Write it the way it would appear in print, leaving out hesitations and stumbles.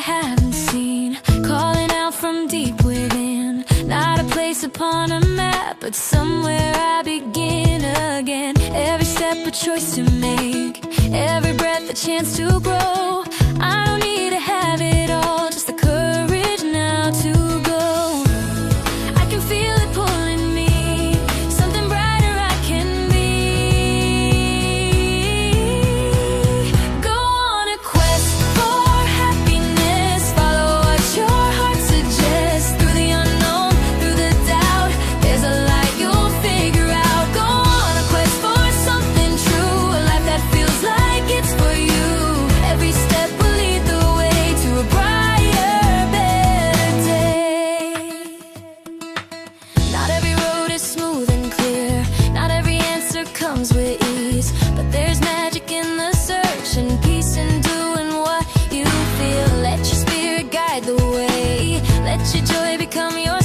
haven't seen, calling out from deep within. Not a place upon a map, but somewhere I begin again. Every step a choice to make, every breath a chance to grow. I don't need to have it all, just the courage now to go. I can feel it pulling me, something brighter I can be. Go on a quest for happiness, follow what your heart suggests. Through the unknown, through the doubt, there's a light you'll figure out. Go on a quest for something true, a life that feels like it's for you. Every step will lead the way to a brighter, better day. Not every road is smooth and clear, not every answer comes with ease, but there's magic in the search and peace in doing what you feel. Let your spirit guide the way, let your joy become your